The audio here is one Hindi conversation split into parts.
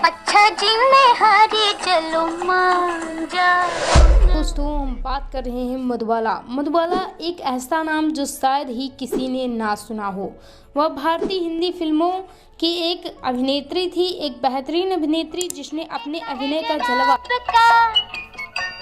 अच्छा जी मैं हारी चलो मान जा। दोस्तों हम बात कर रहे हैं मधुबाला। मधुबाला एक ऐसा नाम जो शायद ही किसी ने ना सुना हो। वह भारतीय हिंदी फिल्मों की एक अभिनेत्री थी, एक बेहतरीन अभिनेत्री जिसने अपने अभिनय का जलवा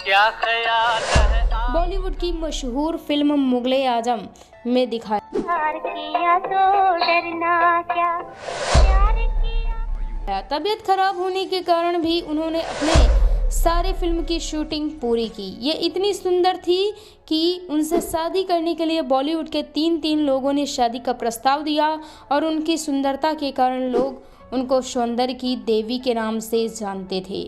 क्या ख्याल है बॉलीवुड की मशहूर फिल्म मुगले आजम में दिखाया। प्यार किया तो डरना क्या, प्यार किया। तबीयत खराब होने के कारण भी उन्होंने अपने सारे फिल्म की शूटिंग पूरी की। ये इतनी सुंदर थी कि उनसे शादी करने के लिए बॉलीवुड के तीन लोगों ने शादी का प्रस्ताव दिया और उनकी सुंदरता के कारण लोग उनको सौंदर्य की देवी के नाम से जानते थे।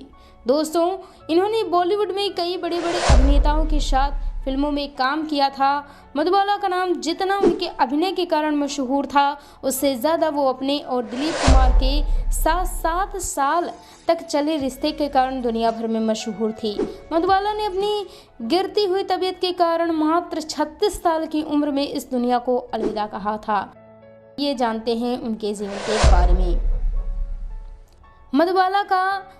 दोस्तों इन्होंने बॉलीवुड में कई बड़े बड़े अभिनेताओं के साथ फिल्मों में काम किया था। मधुबाला का नाम जितना उनके अभिनय के कारण मशहूर था, उससे ज़्यादा वो अपने और दिलीप कुमार के साथ 7 साल तक चले रिश्ते के कारण दुनिया भर में मशहूर थी। मधुबाला ने अपनी गिरती हुई तबीयत के कारण मात्र 36 साल की उम्र में इस दुनिया को अलविदा कहा था। ये जानते हैं उनके जीवन के बारे में। मधुबाला का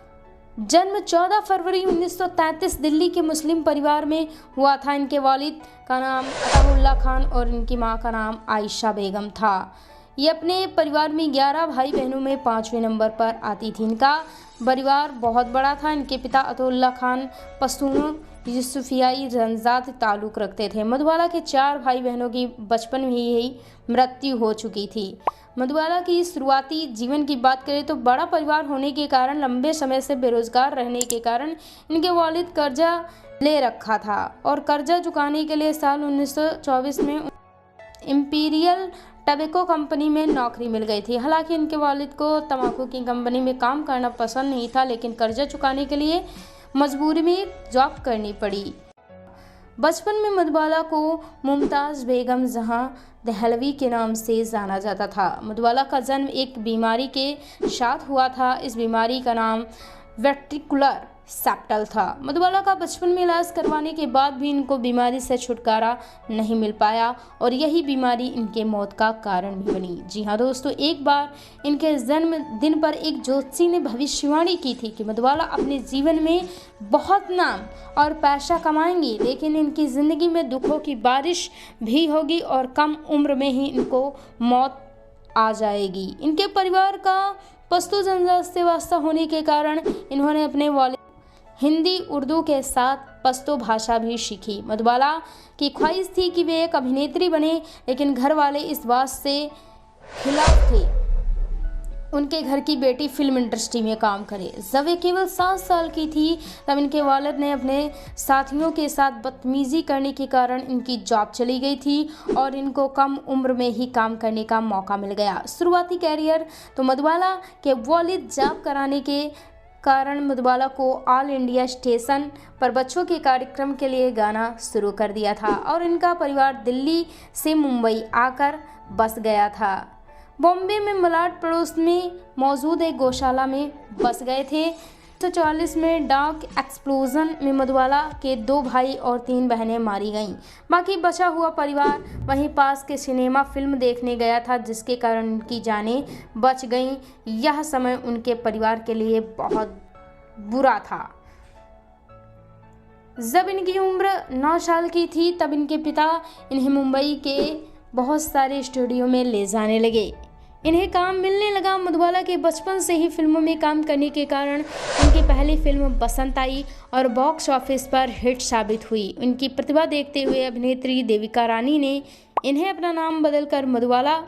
जन्म 14 फरवरी 1933 दिल्ली के मुस्लिम परिवार में हुआ था। इनके वालिद का नाम अताउल्ला खान और इनकी मां का नाम आयशा बेगम था। ये अपने परिवार में 11 भाई बहनों में 5वें नंबर पर आती थी। इनका परिवार बहुत बड़ा था। इनके पिता अताउल्ला खान पश्तून यूसुफियाई जनजात ताल्लुक़ रखते थे। मधुबाला के 4 भाई बहनों की बचपन में ही मृत्यु हो चुकी थी। मधुबाला की शुरुआती जीवन की बात करें तो बड़ा परिवार होने के कारण लंबे समय से बेरोजगार रहने के कारण इनके वालिद कर्जा ले रखा था और कर्जा चुकाने के लिए साल 1924 में इंपीरियल टबैको कंपनी में नौकरी मिल गई थी। हालांकि इनके वालिद को तंबाकू की कंपनी में काम करना पसंद नहीं था, लेकिन कर्जा चुकाने के लिए मजबूरी में जॉब करनी पड़ी। बचपन में मधुबाला को मुमताज़ बेगम जहां दहलवी के नाम से जाना जाता था। मधुबाला का जन्म एक बीमारी के साथ हुआ था। इस बीमारी का नाम वेट्रिकुलर सेप्टल था। मधुबाला का बचपन में इलाज करवाने के बाद भी इनको बीमारी से छुटकारा नहीं मिल पाया और यही बीमारी इनके मौत का कारण भी बनी। जी हाँ दोस्तों, एक बार इनके जन्मदिन पर एक ज्योतिषी ने भविष्यवाणी की थी कि मधुबाला अपने जीवन में बहुत नाम और पैसा कमाएंगी, लेकिन इनकी ज़िंदगी में दुखों की बारिश भी होगी और कम उम्र में ही इनको मौत आ जाएगी। इनके परिवार का पश्तो जनजाति से वास्ता होने के कारण इन्होंने अपने वालिद हिंदी उर्दू के साथ पश्तो भाषा भी सीखी। मधुबाला की ख्वाहिश थी कि वे एक अभिनेत्री बने, लेकिन घर वाले इस बात से खिलाफ थे। उनके घर की बेटी फिल्म इंडस्ट्री में काम करे। जब वे केवल 7 साल की थी तब इनके वालिद ने अपने साथियों के साथ बदतमीजी करने के कारण इनकी जॉब चली गई थी और इनको कम उम्र में ही काम करने का मौका मिल गया। शुरुआती कैरियर तो मधुबाला के वालिद जॉब कराने के कारण मधुबाला को ऑल इंडिया स्टेशन पर बच्चों के कार्यक्रम के लिए गाना शुरू कर दिया था और इनका परिवार दिल्ली से मुंबई आकर बस गया था। बॉम्बे में मलाड पड़ोस में मौजूद एक गौशाला में बस गए थे। 1944 में डाक एक्सप्लोजन में मधुबाला के 2 भाई और 3 बहनें मारी गईं। बाकी बचा हुआ परिवार वहीं पास के सिनेमा फिल्म देखने गया था, जिसके कारण उनकी जानें बच गईं। यह समय उनके परिवार के लिए बहुत बुरा था। जब इनकी उम्र 9 साल की थी तब इनके पिता इन्हें मुंबई के बहुत सारे स्टूडियो में ले जाने लगे। इन्हें काम मिलने लगा। मधुबाला के बचपन से ही फिल्मों में काम करने के कारण उनकी पहली फिल्म बसंत आई और बॉक्स ऑफिस पर हिट साबित हुई। उनकी प्रतिभा देखते हुए अभिनेत्री देविका रानी ने इन्हें अपना नाम बदलकर मधुबाला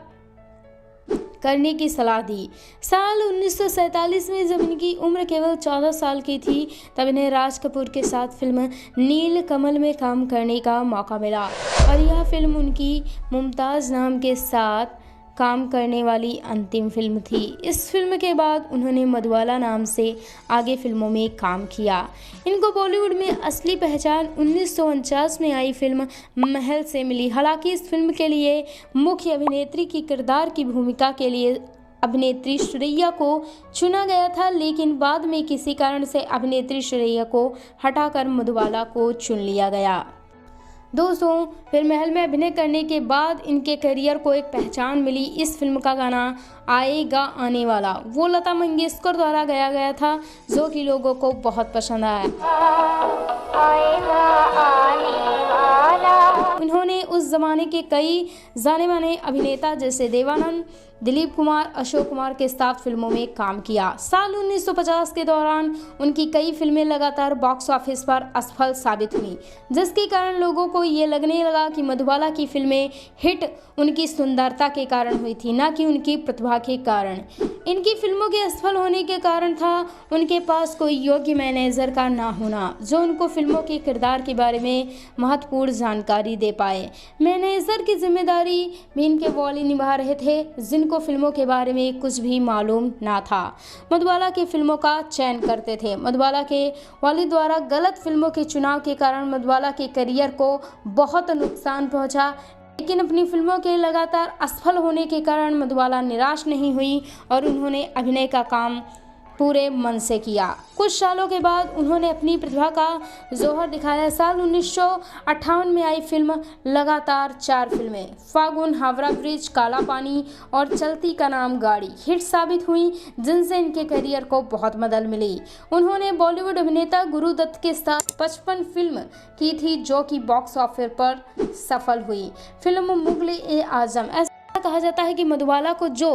करने की सलाह दी। साल 1947 में जब इनकी उम्र केवल 14 साल की थी तब इन्हें राज कपूर के साथ फिल्म नील कमल में काम करने का मौका मिला और यह फिल्म उनकी मुमताज़ नाम के साथ काम करने वाली अंतिम फिल्म थी। इस फिल्म के बाद उन्होंने मधुबाला नाम से आगे फिल्मों में काम किया। इनको बॉलीवुड में असली पहचान 1949 में आई फिल्म महल से मिली। हालांकि इस फिल्म के लिए मुख्य अभिनेत्री की किरदार की भूमिका के लिए अभिनेत्री सुरैया को चुना गया था, लेकिन बाद में किसी कारण से अभिनेत्री सुरैया को हटाकर मधुबाला को चुन लिया गया। दोस्तों, फिल्म महल में अभिनय करने के बाद इनके करियर को एक पहचान मिली। इस फिल्म का गाना आएगा आने वाला वो लता मंगेशकर द्वारा गाया गया था, जो कि लोगों को बहुत पसंद आया। आएगा आने वाला। उन्होंने उस जमाने के कई जाने माने अभिनेता जैसे देवानंद, दिलीप कुमार, अशोक कुमार के साथ फिल्मों में काम किया। साल 1950 के दौरान उनकी कई फिल्में लगातार बॉक्स ऑफिस पर असफल साबित हुई, जिसके कारण लोगों को ये लगने लगा कि मधुबाला की फिल्में हिट उनकी सुंदरता के कारण हुई थी, न कि उनकी प्रतिभा के कारण। इनकी फिल्मों के असफल होने के कारण था उनके पास कोई योग्य मैनेजर का ना होना, जो उनको फिल्मों के किरदार के बारे में महत्वपूर्ण जानकारी दे पाए। मैनेजर की जिम्मेदारी भी इनके वॉली निभा रहे थे, जिनको फिल्मों के बारे में कुछ भी मालूम ना था। मधुबाला की फिल्मों का चयन करते थे। मधुबाला के वालिद द्वारा गलत फिल्मों के चुनाव के कारण मधुबाला के करियर को बहुत नुकसान पहुंचा, लेकिन अपनी फिल्मों के लगातार असफल होने के कारण मधुबाला निराश नहीं हुई और उन्होंने अभिनय का काम पूरे मन से किया। कुछ सालों के बाद उन्होंने अपनी प्रतिभा का जोहर दिखाया। साल 1958 में आई फिल्म लगातार 4 फिल्में फागुन, हावड़ा ब्रिज, काला पानी और चलती का नाम गाड़ी हिट साबित हुई, जिनसे इनके करियर को बहुत मदद मिली। उन्होंने बॉलीवुड अभिनेता गुरु दत्त के साथ 55 फिल्म की थी, जो कि बॉक्स ऑफिस पर सफल हुई। फिल्म मुगल-ए-आजम। कहा जाता है कि मधुबाला को जो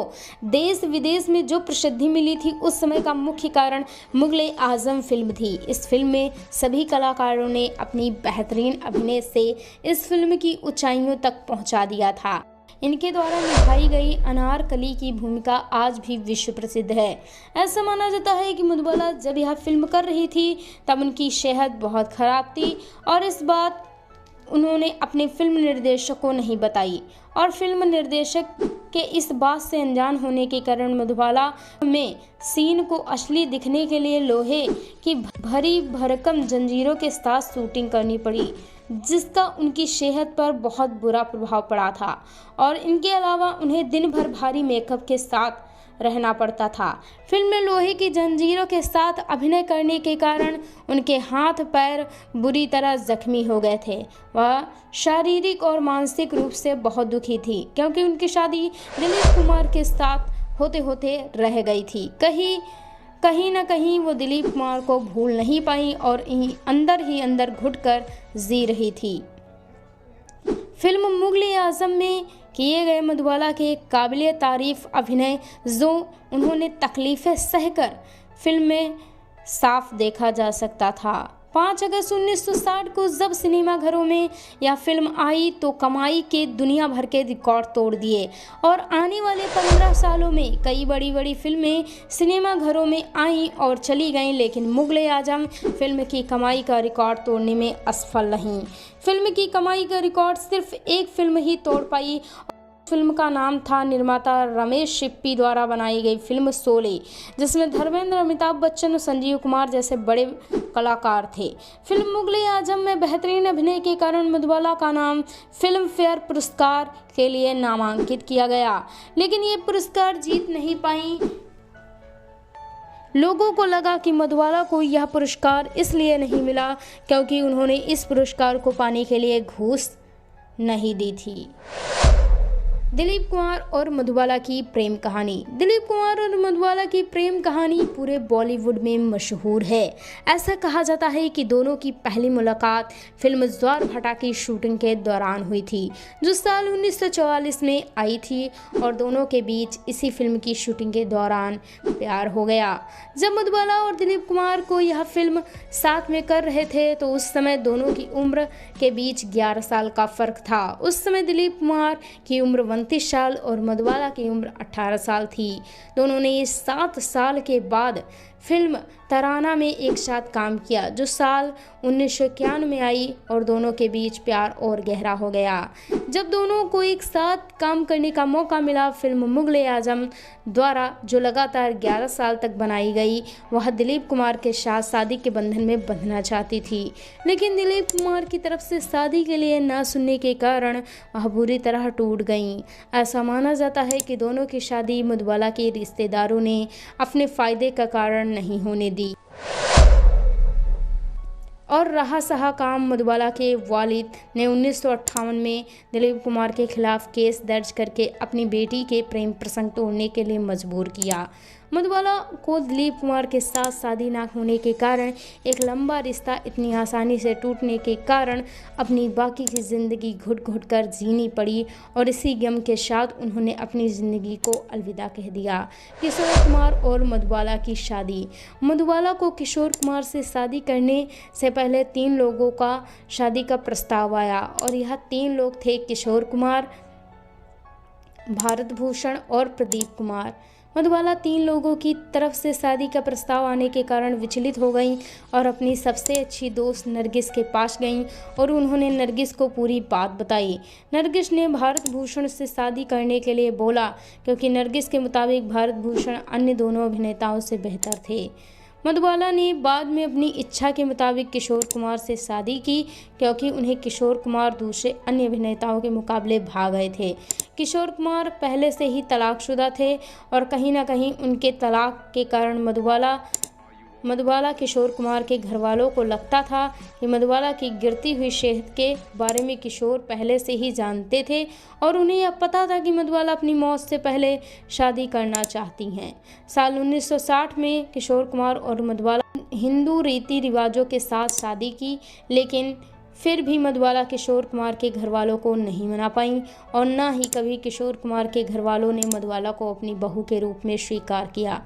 देश विदेश में जो प्रसिद्धि मिली थी, उस समय का मुख्य कारण मुगल-ए-आजम फिल्म थी। इस फिल्म में सभी कलाकारों ने अपनी बेहतरीन अभिनय से इस फिल्म की ऊंचाइयों तक पहुंचा दिया था। इनके द्वारा निभाई गई अनारकली की भूमिका आज भी विश्व प्रसिद्ध है। ऐसा माना जाता है कि मधुबाला जब यह फिल्म कर रही थी तब उनकी सेहत बहुत खराब थी और इस बात उन्होंने अपने फिल्म निर्देशक को नहीं बताई, और फिल्म निर्देशक के इस बात से अनजान होने के कारण मधुबाला में सीन को असली दिखने के लिए लोहे की भरी भरकम जंजीरों के साथ शूटिंग करनी पड़ी, जिसका उनकी सेहत पर बहुत बुरा प्रभाव पड़ा था और इनके अलावा उन्हें दिन भर भारी मेकअप के साथ रहना पड़ता था। फिल्म में लोहे की जंजीरों के साथ अभिनय करने के कारण उनके हाथ पैर बुरी तरह जख्मी हो गए थे। वह शारीरिक और मानसिक रूप से बहुत दुखी थी, क्योंकि उनकी शादी दिलीप कुमार के साथ होते होते रह गई थी। कहीं न कहीं वो दिलीप कुमार को भूल नहीं पाई और ही अंदर घुटकर जी रही थी। फिल्म मुगल-ए-आजम में किए गए मधुबाला के काबिले तारीफ अभिनय, जो उन्होंने तकलीफें सहकर फिल्म में साफ देखा जा सकता था। 5 अगस्त 1960 को जब सिनेमाघरों में यह फिल्म आई तो कमाई के दुनिया भर के रिकॉर्ड तोड़ दिए और आने वाले 15 सालों में कई बड़ी फिल्में सिनेमाघरों में आईं और चली गईं, लेकिन मुगल-ए-आजम फिल्म की कमाई का रिकॉर्ड तोड़ने में असफल रहीं। फिल्म की कमाई का रिकॉर्ड सिर्फ एक फिल्म ही तोड़ पाई। फिल्म का नाम था निर्माता रमेश सिप्पी द्वारा बनाई गई फिल्म शोले, जिसमें धर्मेंद्र, अमिताभ बच्चन और संजीव कुमार जैसे बड़े कलाकार थे। फिल्म मुगल-ए-आजम में बेहतरीन अभिनय के कारण मधुबाला का नाम फिल्म फेयर पुरस्कार के लिए नामांकित किया गया, लेकिन ये पुरस्कार जीत नहीं पाई। लोगों को लगा कि मधुबाला को यह पुरस्कार इसलिए नहीं मिला क्योंकि उन्होंने इस पुरस्कार को पाने के लिए घूस नहीं दी थी। दिलीप कुमार और मधुबाला की प्रेम कहानी। दिलीप कुमार और मधुबाला की प्रेम कहानी पूरे बॉलीवुड में मशहूर है। ऐसा कहा जाता है कि दोनों की पहली मुलाकात फिल्म ज्वार-भाटा की शूटिंग के दौरान हुई थी, जो साल 1944 में आई थी, और दोनों के बीच इसी फिल्म की शूटिंग के दौरान प्यार हो गया। जब मधुबाला और दिलीप कुमार को यह फिल्म साथ में कर रहे थे तो उस समय दोनों की उम्र के बीच 11 साल का फर्क था। उस समय दिलीप कुमार की उम्र 29 साल और मधुबाला की उम्र 18 साल थी। दोनों ने 7 साल के बाद फिल्म तराना में एक साथ काम किया, जो साल 1991 में आई, और दोनों के बीच प्यार और गहरा हो गया। जब दोनों को एक साथ काम करने का मौका मिला, फिल्म मुगल-ए-आजम द्वारा जो लगातार 11 साल तक बनाई गई, वह दिलीप कुमार के साथ शादी के बंधन में बंधना चाहती थी, लेकिन दिलीप कुमार की तरफ से शादी के लिए न सुनने के कारण वह बुरी तरह टूट गईं। ऐसा माना जाता है कि दोनों की शादी मधुबाला के रिश्तेदारों ने अपने फायदे का कारण नहीं होने दी और रहा सहा काम मधुबाला के वालिद ने 1958 में दिलीप कुमार के खिलाफ केस दर्ज करके अपनी बेटी के प्रेम प्रसंग तोड़ने के लिए मजबूर किया। मधुबाला को दिलीप कुमार के साथ शादी न होने के कारण एक लंबा रिश्ता इतनी आसानी से टूटने के कारण अपनी बाकी की ज़िंदगी घुट घुट कर जीनी पड़ी और इसी गम के साथ उन्होंने अपनी ज़िंदगी को अलविदा कह दिया। किशोर कुमार और मधुबाला की शादी। मधुबाला को किशोर कुमार से शादी करने से पहले 3 लोगों का शादी का प्रस्ताव आया और यह 3 लोग थे किशोर कुमार, भारत भूषण और प्रदीप कुमार। मधुबाला 3 लोगों की तरफ से शादी का प्रस्ताव आने के कारण विचलित हो गईं और अपनी सबसे अच्छी दोस्त नरगिस के पास गईं और उन्होंने नरगिस को पूरी बात बताई। नरगिस ने भारत भूषण से शादी करने के लिए बोला क्योंकि नरगिस के मुताबिक भारत भूषण अन्य दोनों अभिनेताओं से बेहतर थे। मधुबाला ने बाद में अपनी इच्छा के मुताबिक किशोर कुमार से शादी की क्योंकि उन्हें किशोर कुमार दूसरे अन्य अभिनेताओं के मुकाबले भाग गए थे। किशोर कुमार पहले से ही तलाकशुदा थे और कहीं ना कहीं उनके तलाक के कारण मधुबाला किशोर कुमार के घरवालों को लगता था कि मधुबाला की गिरती हुई सेहत के बारे में किशोर पहले से ही जानते थे और उन्हें यह पता था कि मधुबाला अपनी मौत से पहले शादी करना चाहती हैं। साल 1960 में किशोर कुमार और मधुबाला हिंदू रीति रिवाजों के साथ शादी की, लेकिन फिर भी मधुबाला किशोर कुमार के घरवालों को नहीं मना पाई और न ही कभी किशोर कुमार के घरवालों ने मधुबाला को अपनी बहू के रूप में स्वीकार किया।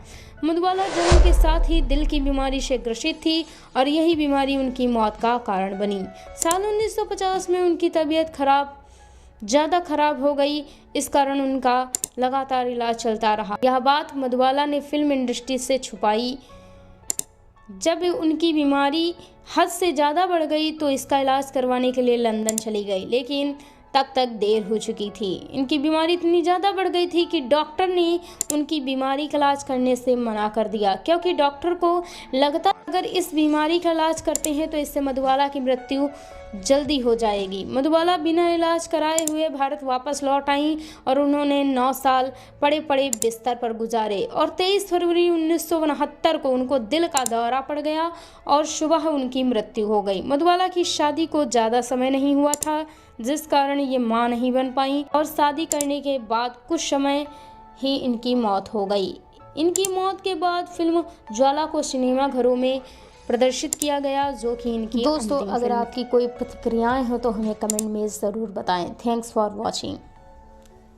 मधुबाला जन्म के साथ ही दिल की बीमारी से ग्रसित थी और यही बीमारी उनकी मौत का कारण बनी। साल 1950 में उनकी तबीयत ज़्यादा खराब हो गई, इस कारण उनका लगातार इलाज चलता रहा। यह बात मधुबाला ने फिल्म इंडस्ट्री से छुपाई। जब उनकी बीमारी हद से ज़्यादा बढ़ गई तो इसका इलाज करवाने के लिए लंदन चली गई, लेकिन तब तक देर हो चुकी थी। इनकी बीमारी इतनी ज़्यादा बढ़ गई थी कि डॉक्टर ने उनकी बीमारी का इलाज करने से मना कर दिया क्योंकि डॉक्टर को लगता अगर इस बीमारी का इलाज करते हैं तो इससे मधुबाला की मृत्यु जल्दी हो जाएगी। मधुबाला बिना इलाज कराए हुए भारत वापस लौट आईं और उन्होंने 9 साल पड़े पड़े बिस्तर पर गुजारे और 23 फरवरी 1969 को उनको दिल का दौरा पड़ गया और सुबह उनकी मृत्यु हो गई। मधुबाला की शादी को ज़्यादा समय नहीं हुआ था, जिस कारण ये मां नहीं बन पाई और शादी करने के बाद कुछ समय ही इनकी मौत हो गई। इनकी मौत के बाद फिल्म ज्वाला को सिनेमाघरों में प्रदर्शित किया गया, जो कि इनकी दोस्तों अगर आपकी कोई प्रतिक्रियाएं हो तो हमें कमेंट में ज़रूर बताएं। Thanks for watching.